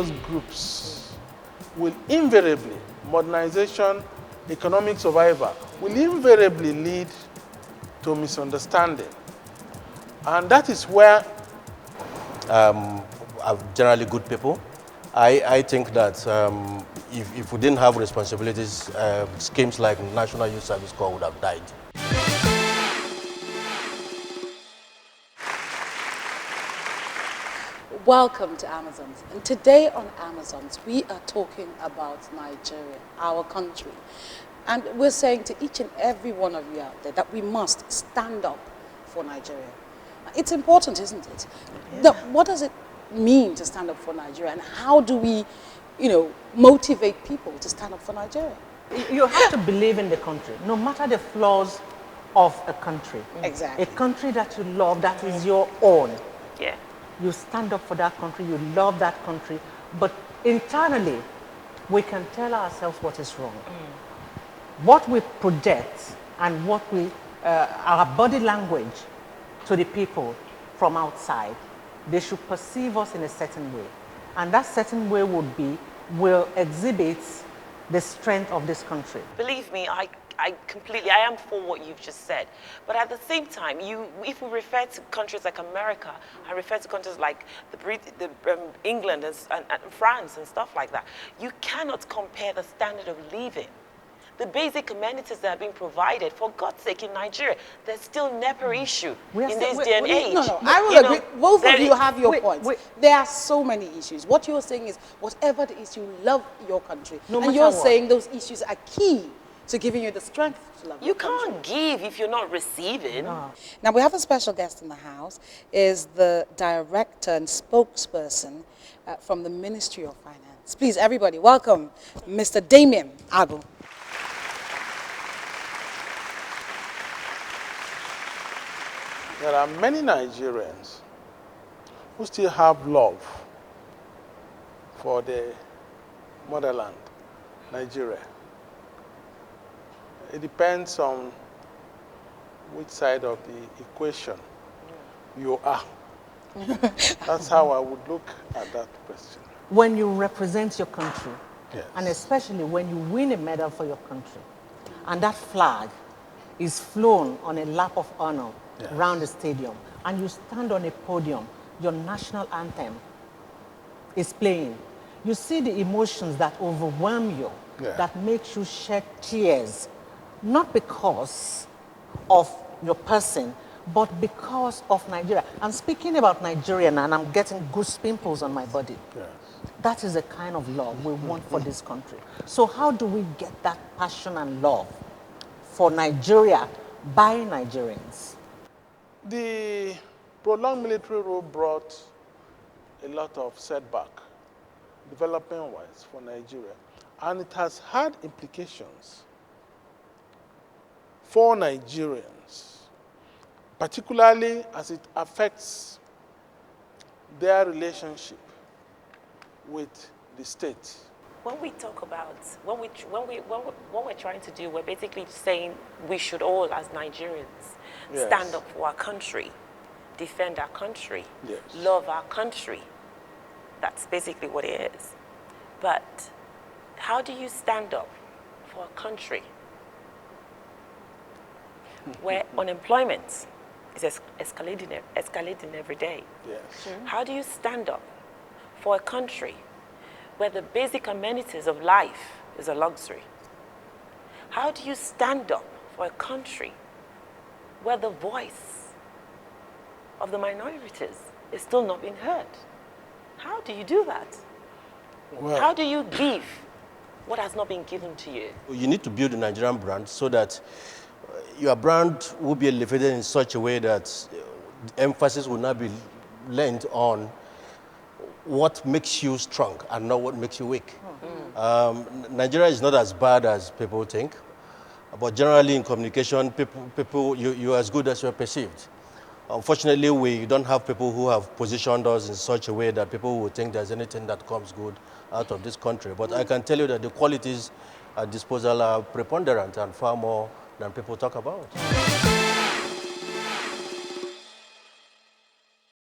various groups will invariably, modernization, economic survival, will invariably lead to misunderstanding. And that is where are generally good people. I think that if we didn't have responsibilities, schemes like National Youth Service Corps would have died. Welcome to Amazons. And today on Amazons, we are talking about Nigeria, our country. And we're saying to each and every one of you out there that we must stand up for Nigeria. It's important, isn't it? Yeah. Now, what does it mean to stand up for Nigeria, and how do we, motivate people to stand up for Nigeria? You have to believe in the country, no matter the flaws of a country. Exactly. A country that you love, that is your own. Yeah. You stand up for that country, you love that country, but internally, we can tell ourselves what is wrong. What we project and what we, our body language to the people from outside, they should perceive us in a certain way. And that certain way will exhibit the strength of this country. Believe me, I am for what you've just said. But at the same time, if we refer to countries like America, I refer to countries like England and France and stuff like that, you cannot compare the standard of living. The basic amenities that are being provided, for God's sake, in Nigeria, there's still NEPA issue in this day and age. No, I will agree. Both of you have your points. There are so many issues. What you're saying is, whatever the issue, love your country. And you're saying those issues are key to giving you the strength to love your country. You can't give if you're not receiving. No. Now, we have a special guest in the house, is the director and spokesperson from the Ministry of Finance. Please, everybody, welcome Mr. Damien Agu. There are many Nigerians who still have love for the motherland, Nigeria. It depends on which side of the equation you are. That's how I would look at that question. When you represent your country, yes, and especially when you win a medal for your country, and that flag is flown on a lap of honor, yes, around the stadium, and you stand on a podium, your national anthem is playing. You see the emotions that overwhelm you, yeah, that makes you shed tears, not because of your person, but because of Nigeria. I'm speaking about Nigeria now, and I'm getting goose pimples on my body. Yes. That is the kind of love we want for this country. So how do we get that passion and love for Nigeria by Nigerians? The prolonged military rule brought a lot of setback, development-wise, for Nigeria. And it has had implications for Nigerians, particularly as it affects their relationship with the state. When we talk about, what we're trying to do, we're basically saying we should all, as Nigerians, yes, stand up for our country, defend our country, yes, love our country. That's basically what it is. But how do you stand up for a country where unemployment is escalating every day? Yes. Mm-hmm. How do you stand up for a country where the basic amenities of life is a luxury? How do you stand up for a country where the voice of the minorities is still not being heard? How do you do that? Well, how do you give what has not been given to you? You need to build a Nigerian brand so that your brand will be elevated in such a way that emphasis will not be lent on what makes you strong and not what makes you weak. Mm-hmm. Nigeria is not as bad as people think, but generally in communication, you're as good as you're perceived. Unfortunately, we don't have people who have positioned us in such a way that people will think there's anything that comes good out of this country. But I can tell you that the qualities at disposal are preponderant and far more than people talk about.